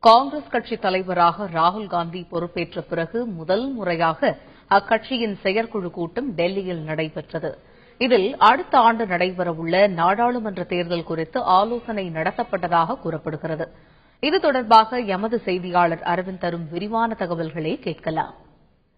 காங்கிரஸ் கட்சி தலைவராக ராகுல் காந்தி பொறுப்பேற்ற பிறகு முதல் முறையாக அக்கட்சியின் செயற்குழு கூட்டம் டெல்லியில் நடைபெற்றது. இதில் அடுத்த ஆண்டு நடைபெறவுள்ள நாடாளுமன்ற தேர்தல் குறித்து ஆலோசனை நடத்தப்பட்டதாக கூறப்படுகிறது. இது தொடர்பாக எமது செய்தியாளர் அரவிந்த் தரும் விரிவான தகவல்களை கேட்கலாம்.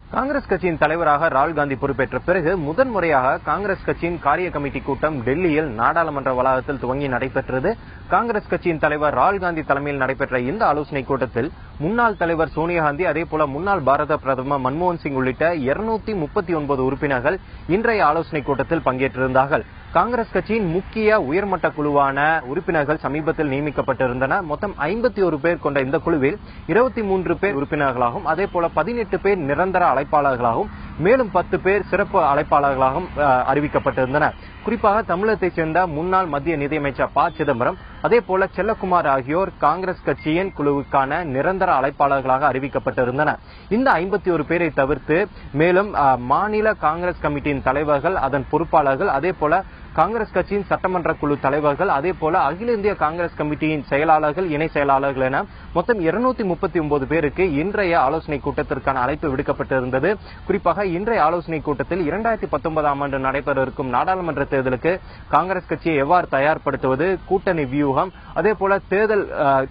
காங்கிரஸ் கட்சியின் தலைவராக ராகுல் காந்தி பொறுப்பேற்ற பிறகு முதன்முறையாக காங்கிரஸ் கட்சியின் காரிய கமிட்டி கூட்டம் டெல்லியில் நாடாளுமன்ற வளாகத்தில் துவங்கி நடைபெற்றது. காங்கிரஸ் கட்சியின் தலைவர் ராகுல் காந்தி தலைமையில் நடைபெற்ற இந்த ஆலோசனைக் கூட்டத்தில் முன்னாள் தலைவர் சோனியா காந்தி, அதேபோல முன்னாள் பாரத பிரதமர் மன்மோகன் சிங் உள்ளிட்ட 239 உறுப்பினர்கள் இன்றைய ஆலோசனைக் கூட்டத்தில் பங்கேற்றிருந்தார்கள். காங்கிரஸ் கட்சியின் முக்கிய உயர்மட்ட குழுவான உறுப்பினர்கள் சமீபத்தில் நியமிக்கப்பட்டிருந்தனர். மொத்தம் 51 பேர் கொண்ட இந்த குழுவில் 23 பேர் உறுப்பினர்களாகவும், அதேபோல 18 பேர் நிரந்தர அழைப்பாளர்களாகவும், மேலும் 10 பேர் சிறப்பு அழைப்பாளர்களாகவும் அறிவிக்கப்பட்டிருந்தனர். குறிப்பாக தமிழகத்தைச் சேர்ந்த முன்னாள் மத்திய நிதியமைச்சர் ப. சிதம்பரம், அதேபோல செல்லக்குமார் ஆகியோர் காங்கிரஸ் கட்சியின் குழுவுக்கான நிரந்தர அழைப்பாளர்களாக அறிவிக்கப்பட்டிருந்தனர். இந்த 51 பேரை தவிர்த்து மேலும் மாநில காங்கிரஸ் கமிட்டியின் தலைவர்கள், அதன் பொறுப்பாளர்கள், அதேபோல காங்கிரஸ் கட்சியின் சட்டமன்ற குழு தலைவர்கள், அதேபோல அகில இந்திய காங்கிரஸ் கமிட்டியின் செயலாளர்கள், இணை செயலாளர்கள் என மொத்தம் 239 பேருக்கு இன்றைய ஆலோசனை கூட்டத்திற்கான அழைப்பு விடுக்கப்பட்டிருந்தது. குறிப்பாக இன்றைய ஆலோசனை கூட்டத்தில் 2019ஆம் ஆண்டு நடைபெற இருக்கும் நாடாளுமன்ற தேர்தலுக்கு காங்கிரஸ் கட்சியை எவ்வாறு தயார்படுத்துவது, கூட்டணி வியூகம், அதேபோல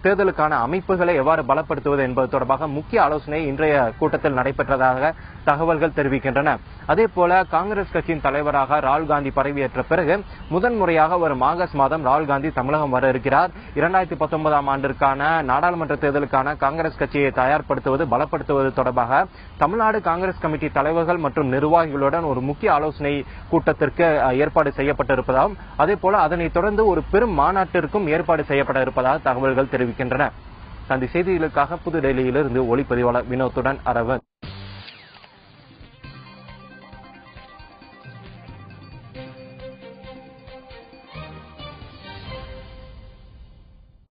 தேர்தலுக்கான அமைப்புகளை எவ்வாறு பலப்படுத்துவது என்பது தொடர்பாக முக்கிய ஆலோசனை இன்றைய கூட்டத்தில் நடைபெற்றதாக தகவல்கள் தெரிவிக்கின்றன. அதேபோல காங்கிரஸ் கட்சியின் தலைவராக ராகுல் காந்தி பதவியேற்ற பிறகு முதன்முறையாக வரும் ஆகஸ்ட் மாதம் ராகுல் காந்தி தமிழகம் வர இருக்கிறார். 2019ஆம் ஆண்டிற்கான நாடாளுமன்ற தேர்தலுக்கான காங்கிரஸ் கட்சியை தயார்படுத்துவது, பலப்படுத்துவது தொடர்பாக தமிழ்நாடு காங்கிரஸ் கமிட்டி தலைவர்கள் மற்றும் நிர்வாகிகளுடன் ஒரு முக்கிய ஆலோசனை கூட்டத்திற்கு ஏற்பாடு செய்யப்பட்டிருப்பதாகவும், அதேபோல அதனைத் தொடர்ந்து ஒரு பெரும் மாநாட்டிற்கும் ஏற்பாடு செய்யப்பட இருப்பதாக தகவல்கள் தெரிவிக்கின்றன. தந்தி செய்திகளுக்காக புதுடெல்லியிலிருந்து ஒளிப்பதிவாளர் வினோத்துடன் அரவன்.